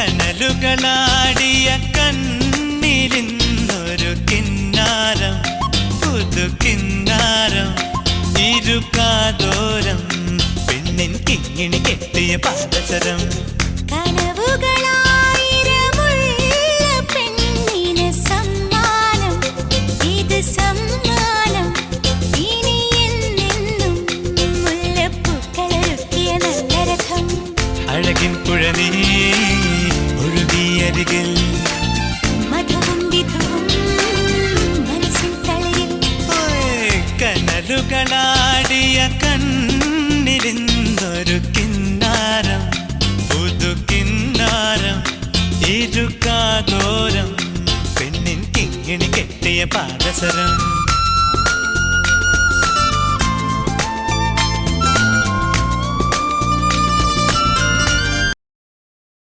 കനലുകളാടിയ കണ്ണിലിന്നൊരു കിന്നാരം പുതു കിന്നാരം ഇരുകാതോരം പെണ്ണിൻ കിങ്ങിണി കെട്ടിയ പാദസരം അഴകിൻ പുഴനീ ഒഴുകിയരികിൽ കനലുകളാടിയ കണ്ണിലിന്നൊരു കിന്നാരം പുതു കിന്നാരം ഇരുകാതോരം പെണ്ണിൻ കിങ്ങിണി കെട്ടിയ പാദസരം